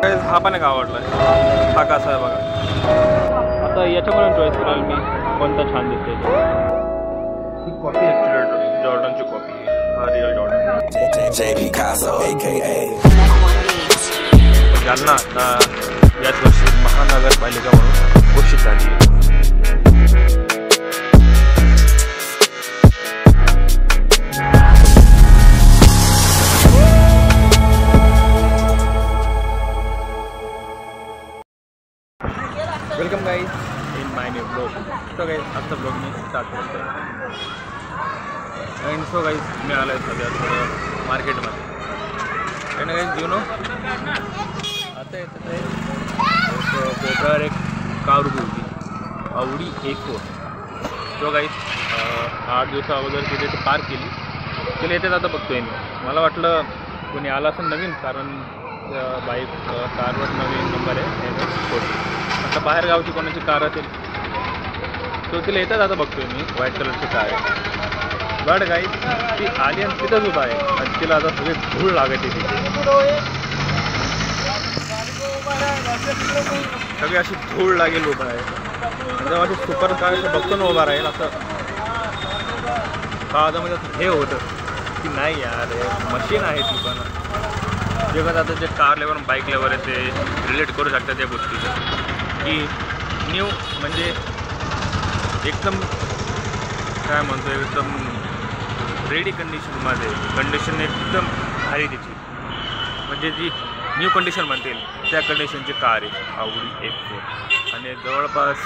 हा पण एक आवडलाय, हा कसा आहे बघा. आता याच्यामध्ये चॉईस कराल मी कोणता छान दिसतोय. ही कॉपी ॲक्च्युअली जॉर्डनची कॉपी, हा रिअल जॉर्डन. जालना आता याच वर्षी महानगरपालिका म्हणून घोषित झाली आहे. Welcome guys in my new blog. So guys आजचा ब्लॉग मी स्टार्ट करतो आहे. अँड सो गाइस मी आलो आहे सध्या थोडं मार्केटमध्ये. आणि गाइस यू नो आता येतं ते फोटोवर एक कार उभी होती, Audi A4. सो गाइस 8 दिवसा अगोदर तिथे ते पार्क केली. तिला येते आता बघतोय मी. मला वाटलं कोणी आला असं नवीन, कारण बाईक कारवर नवीन नंबर आहे M40. आता बाहेर गावची कोणाची कार असेल तो तिला येतात आता बघतोय मी. व्हाईट कलरची कार आहे. बट गाईस ती आली आणि तिथंच उभा आहे आणि तिला आता सगळी धूळ लागते तिथे. सगळी अशी धूळ लागेल उभा आहे. जेव्हा अशी सुपर कार बघतो ना उभा राहील असं का म्हणजे हे होतं की नाही यार मशीन आहे ती. पण जगात आता जे कार लेवर बाईक लेवर आहे ते रिलेट करू शकतात या गोष्टीचं की न्यू म्हणजे एकदम काय म्हणतो एकदम रेडी कंडिशनमध्ये, कंडिशन एकदम भारी तिची, म्हणजे जी न्यू कंडिशन म्हणतील त्या कंडिशनची कार आहे Audi A4. आणि जवळपास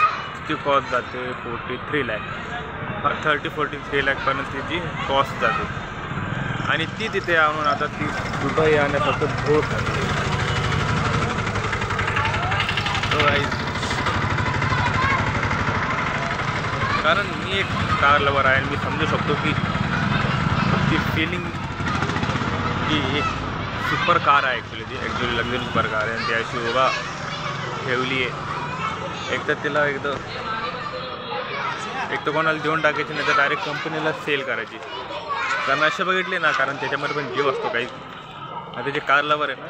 ती कॉस्ट जाते 43 लाख, 30-43 लाखपर्यंत तिची कॉस्ट जाते. आणि ती तिथे आणून आता ती दुबई आणि फक्त धूळ खाते. कारण मी एक कार लवर आहे आणि मी समजू शकतो की ती फिलिंग की एक सुपर कार आहे ॲक्च्युली लक्झरी सुपर कार आहे. आणि ती अशी उभा ठेवली आहे. एक तर तिला एक तर कोणाला देऊन टाकायची, नाही तर डायरेक्ट कंपनीला सेल करायची. कारण असे बघितले ना, कारण त्याच्यामध्ये पण जीव असतो काही. आता जे कार लवर आहे ना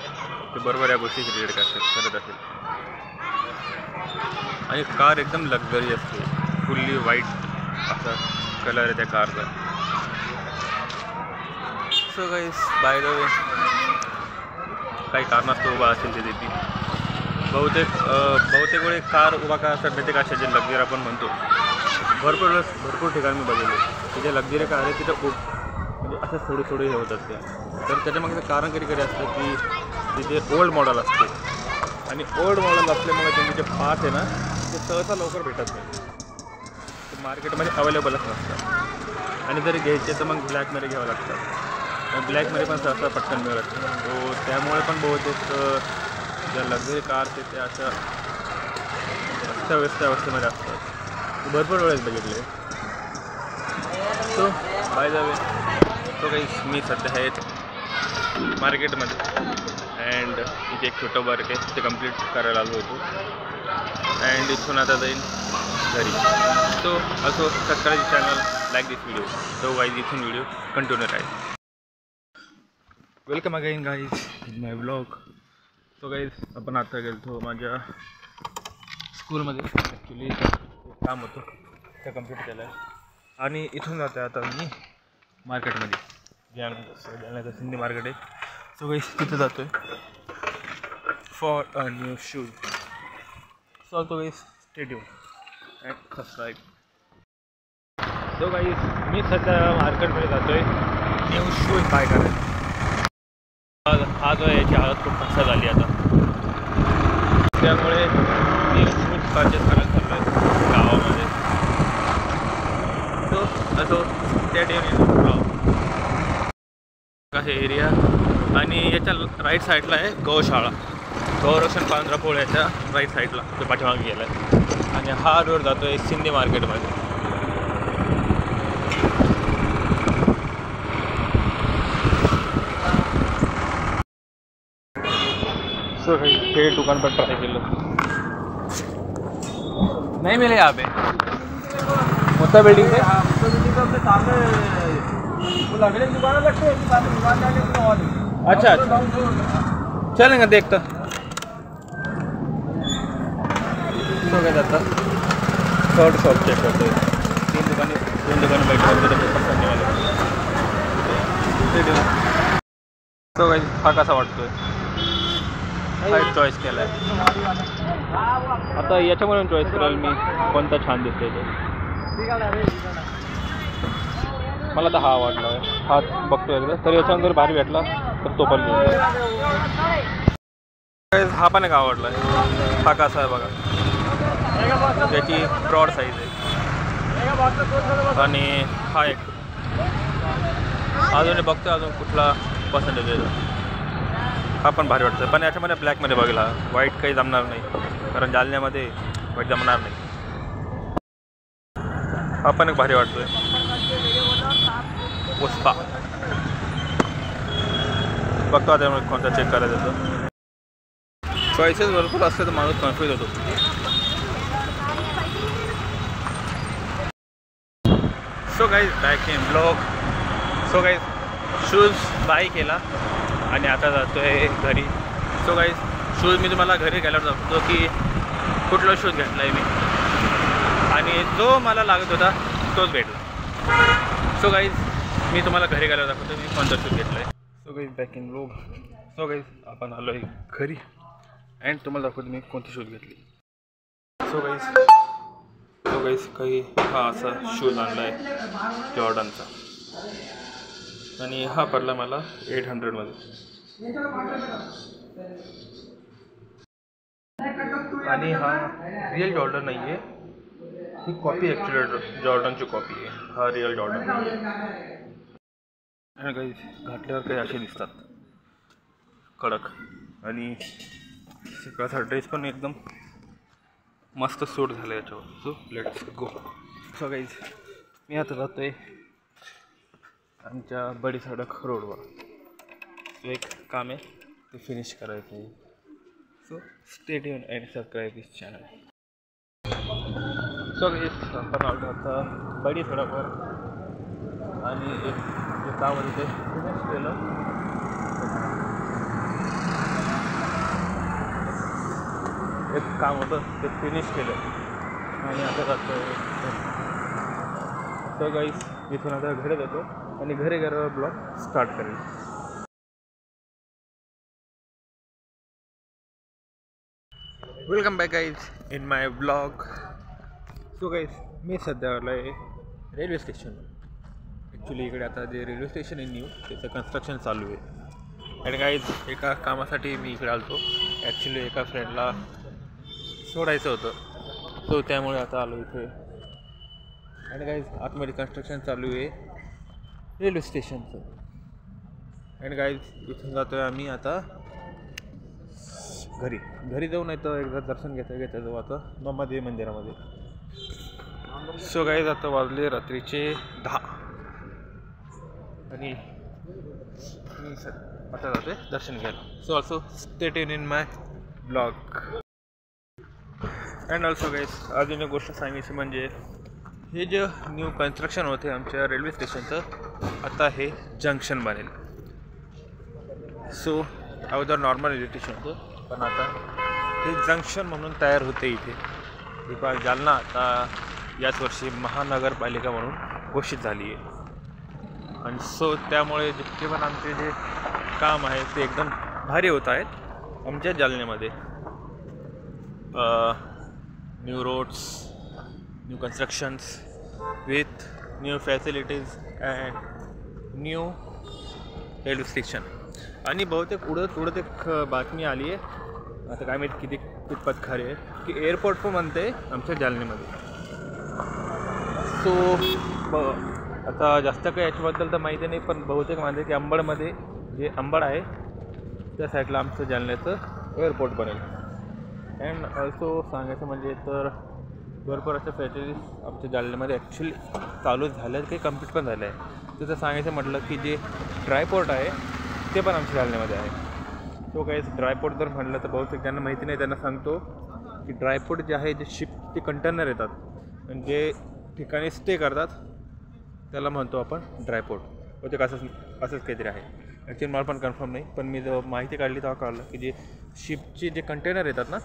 ते बरोबर या गोष्टीची रिलेट करत असेल. आणि कार एकदम लक्झरी असते, फुल्ली व्हाईट असा कलर आहे त्या कारचा. So guys by the way काही कारणास्तव उभा असेल तिथे ती. बहुतेक वेळी कार उभा का असतात माहिती का, जे लक्झरी आपण म्हणतो. भरपूर ठिकाणी मी बघितले की जे लक्झरी कार आहे तिथं म्हणजे असं थोडी हे होत असते. तर त्याच्यामागे कारण कधी असतं की तिथे ओल्ड मॉडेल असते आणि ओल्ड मॉडेल असल्यामुळे त्यांचे जे पार्ट आहे ना ते सहसा लवकर भेटत नाही, ते मार्केटमध्ये अवेलेबलच नसतात. आणि जरी घ्यायचे तर मग ब्लॅकमध्ये घ्यावं लागतात. आणि ब्लॅकमध्ये पण सहसा पटकन मिळत नाही. तो त्यामुळे पण बहुतेक ज्या लक्झरी कार ते अशा अस्ताव्यस्त अवस्थेमध्ये असतात. भरपूर वेळेस बघितले. सो बाय द वे तो काही मी सध्या आहे मार्केटमध्ये. अँड इथे एक छोटं वर्क आहे ते कंप्लीट करायला आलो होतो. अँड इथून आता जाईल घरी. सो असो सबस्क्राईब चॅनल, लाईक दिस व्हिडिओ. सो गाईज इथून व्हिडिओ कंटिन्यू राहील. Welcome again guys in my blog. So guys आपण आता गेलो माझ्या स्कूलमध्ये. ॲक्च्युली काम होतं ते कंप्लीट केलं आहे. आणि इथून जातो आहे आता मी मार्केटमध्ये, जालन्याचं सिंधी मार्केट आहे. सो गाईस तिथे जातो आहे for a new shoes. So तो guys stay tuned and subscribe. So guys मी सध्या मार्केटमध्ये जातो आहे न्यू शूज बाय करायला. हा जो याची हालत खूप खस्ता झाली आता, त्यामुळे न्यू शूज परचेस करायला चाललो आहे गावामध्ये. सो असो त्या आहे एरिया. आणि याच्या राईट साईडला आहे गौशाळा, गौरक्षण पांढरापोळ याच्या राईट साईडला तो पाठीमागे गेला आहे. आणि हा रोड जातो आहे सिंधी मार्केटमध्ये. सो हे दुकान पर ट्राई केलं, नहीं मिले यहाँ पे. मुद्दा बिल्डिंग से अपने सामने वो लगने की दुकान लगती है, सामने दुकान जाके और. अच्छा चलेंगे देखता. सो काय आता थर्ड शॉप चेक करतोय. तीन दुकाने बैठे पसंत नाही आले. सो काय हा कसा वाटतोय? हा एक चॉईस केला आहे. आता याच्यामधून चॉईस कराल मी कोणता छान दिसतोय तो. मला तर हा आवडला आहे. हा बघतो एकदा, तर याच्यानंतर भारी भेटला तर तो पण घेऊ. हा पण एक आवडला आहे. हा कसा आहे बघा, त्याची ब्रॉड साईज आहे. आणि हा एक अजून बघतो अजून कुठला पसंत येतो. हा पण भारी वाटतं, पण याच्यामध्ये ब्लॅकमध्ये बघला. व्हाईट काही जमणार नाही, कारण जालन्यामध्ये व्हाईट जमणार नाही. हा पण एक भारी वाटतोय, पुष्पा. बघतो त्यामुळे कोणता चेक करायचं होतं. चॉईसेस भरपूर असते तर माणूस कन्फ्यूज होतो. So guys back in blog. So guys shoes buy केला आणि आता जातो आहे घरी. सो गाईज शूज मी तुम्हाला घरी गेल्यावर दाखवतो की कुठला शूज घेतला आहे मी, आणि जो मला लागत होता तोच भेटला. सो गाईज मी तुम्हाला घरी गेल्यावर दाखवतो मी कोणता शूज घेतला आहे. So guys back in blog. So guys आपण आलो आहे घरी अँड तुम्हाला दाखवतो मी कोणती शूज घेतली. सो गाईज काही हा असा शूज आणला आहे जॉर्डनचा, आणि हा पडला मला 800 मध्ये. आणि हा रिअल जॉर्डन नाही आहे, ही कॉपी ॲक्च्युली जॉर्डनची कॉपी आहे. हा रिअल जॉर्डन नाही आहे. आणि काही घातल्यावर काही असे दिसतात कडक, आणि सकाळचा ड्रेस पण एकदम मस्त सूट झालं याच्यावर. So let's go. So guys मी आता जातो आहे आमच्या बडी सडक रोडवर. सो एक काम आहे ते फिनिश करायचं आहे. So stay tune and subscribe this channel. So guys आपण आलो आता बडी सडकवर, आणि एक जे काम होतं ते फिनिश केलं. एक काम होतं ते फिनिश केलं आणि आता जातो आहे. सो गाईज इथून आता घरी जातो आणि घरी गेल्यावर ब्लॉग स्टार्ट करेल. Welcome back guys in my blog. So guys मी सध्या आलो आहे रेल्वे स्टेशनवर. ॲक्च्युली इकडे आता जे रेल्वे स्टेशन आहे न्यू, त्याचं कन्स्ट्रक्शन चालू आहे. आणि गाईज एका कामासाठी मी इकडे आलो. ॲक्च्युली एका फ्रेंडला सोडायचं होतं, सो त्यामुळे आता आलो इथे. आणि गाईज आतमध्ये कन्स्ट्रक्शन चालू आहे रेल्वे स्टेशनचं. आणि गाईज इथून जातो आहे आम्ही आता घरी जाऊन येतो. एकदा दर्शन घेता जाऊ आता मम्मादेवी मंदिरामध्ये. सो गाईज आता वाजले रात्रीचे 10 आणि मी आता जातो आहे दर्शन घ्यायला. So also stay tune in my blog. And also guys अजून एक गोष्ट सांगायची म्हणजे हे जे न्यू कन्स्ट्रक्शन होते आमच्या रेल्वे स्टेशनचं, आता हे जंक्शन बनेल. सो अगोदर नॉर्मल रेल्वे स्टेशन होतं, पण आता हे जंक्शन म्हणून तयार होते इथे. बिकॉज जालना आता याच वर्षी महानगरपालिका म्हणून घोषित झाली आहे. आणि सो त्यामुळे जितके पण आमचे जे काम आहे ते एकदम भारी होत आहेत आमच्या जालन्यामध्ये. New roads, new constructions with new facilities and new railway station. आणि बहुतेक उडत एक बातमी आली आहे, आता काय माहिती कितपत खरी आहे, की एअरपोर्ट पण म्हणते आमच्या जालन्यामध्ये. सो आता जास्त काही याच्याबद्दल तर माहिती नाही, पण बहुतेक म्हणते की अंबडमध्ये जे अंबड आहे त्या साईडला आमचं जालन्याचं एअरपोर्ट बनेल. अँड ऑल्सो सांगायचं म्हणजे तर भरपूर अशा फॅसिलिटीज आमच्या जालन्यामध्ये ॲक्च्युली चालू झाल्या, काही कम्प्लीट पण झालं आहे. तसं सांगायचं म्हटलं की जे ड्रायपोर्ट आहे ते पण आमच्या जालन्यामध्ये आहे. तो काही ड्रायपोर्ट जर म्हटलं तर बहुतेक ज्यांना माहिती नाही त्यांना सांगतो की ड्रायपोर्ट जे आहे, जे शिपचे कंटेनर येतात आणि जे ठिकाणी स्टे करतात त्याला म्हणतो आपण ड्रायपोर्ट. बहुतेक असंच काहीतरी आहे. ॲक्च्युली मला पण कन्फर्म नाही, पण मी जेव्हा माहिती काढली तेव्हा कळलं की जे शिपचे जे कंटेनर येतात ना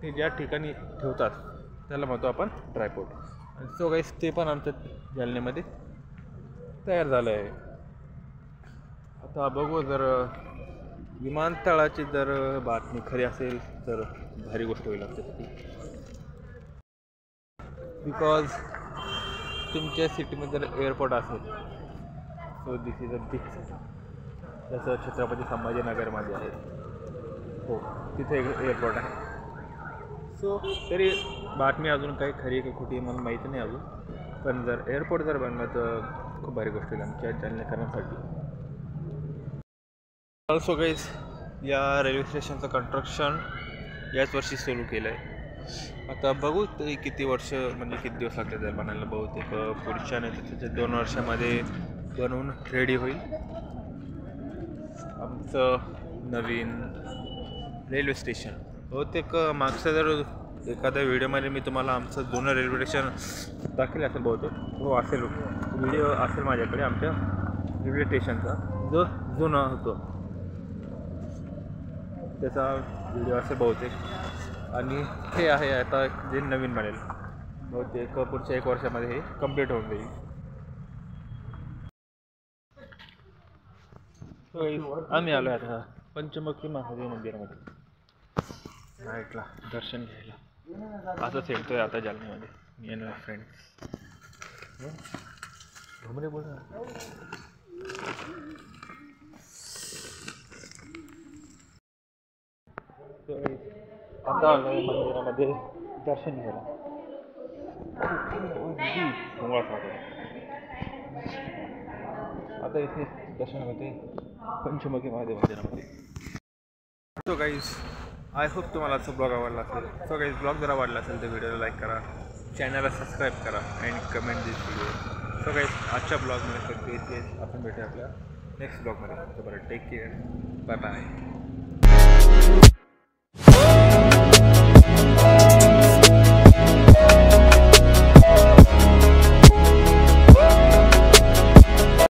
ते ज्या ठिकाणी ठेवतात त्याला म्हणतो आपण ट्रायपॉड. आणि सो गाईस ते पण आमच्या जालन्यामध्ये तयार झालं आहे. आता बघू, जर विमानतळाची जर बातमी खरी असेल तर भारी गोष्ट होईल आमच्यासाठी. बिकॉज तुमच्या सिटीमध्ये जर एअरपोर्ट असेल so this is a big city. जसं छत्रपती संभाजीनगरमध्ये आहे, हो तिथे एक एअरपोर्ट आहे. सो तरी बातमी अजून काही खरी की खोटी मला माहिती नाही अजून, पण जर एअरपोर्ट जर बनलं तर खूप भारी गोष्ट होईल आमच्या जालन्याकरांसाठी. ऑल्सो गाईज या रेल्वे स्टेशनचं कन्स्ट्रक्शन याच वर्षी सुरू केलं आहे. आता बघू तरी किती वर्ष म्हणजे किती दिवस लागतात त्याला बनायला. बहुतेक पुढच्या नाही तर त्याच्या 2 वर्षामध्ये बनवून रेडी होईल आमचं नवीन रेल्वे स्टेशन. बहुतेक मागच्या जर एखाद्या व्हिडिओमध्ये मी तुम्हाला आमचं जुनं रेल्वे स्टेशन दाखवलं असेल, बहुतेक हो असेल, व्हिडिओ असेल माझ्याकडे आमच्या रेल्वे स्टेशनचा जो जुना होतो त्याचा व्हिडिओ असेल बहुतेक. आणि हे आहे आता जे नवीन बनेल, बहुतेक पुढच्या 1 वर्षामध्ये हे कंप्लीट होऊन जाईल. आम्ही आलो आहे आता पंचमुखी महादेव मंदिरामध्ये नाईटला दर्शन घ्यायला. असंच येतोय आता जालन्यामध्ये मी आणि माझे फ्रेंड्स. घुमरे बोल आता आलो आहे मंदिरामध्ये दर्शन घ्यायला. आता इथे दर्शन होते पंचमुखी महादेव मंदिरामध्ये. सो गाईज आय होप तुम्हाला आजचा ब्लॉग आवडला असेल. सो गाईज ब्लॉग जर आवडला असेल तर व्हिडिओला लाईक करा, चॅनलला सबस्क्राईब करा and comment this video. So guys आजच्या ब्लॉगमध्ये फक्त इतकेच. आपण भेटूया आपल्या नेक्स्ट ब्लॉगमध्ये. तर बरं, टेक केअर, बाय बाय.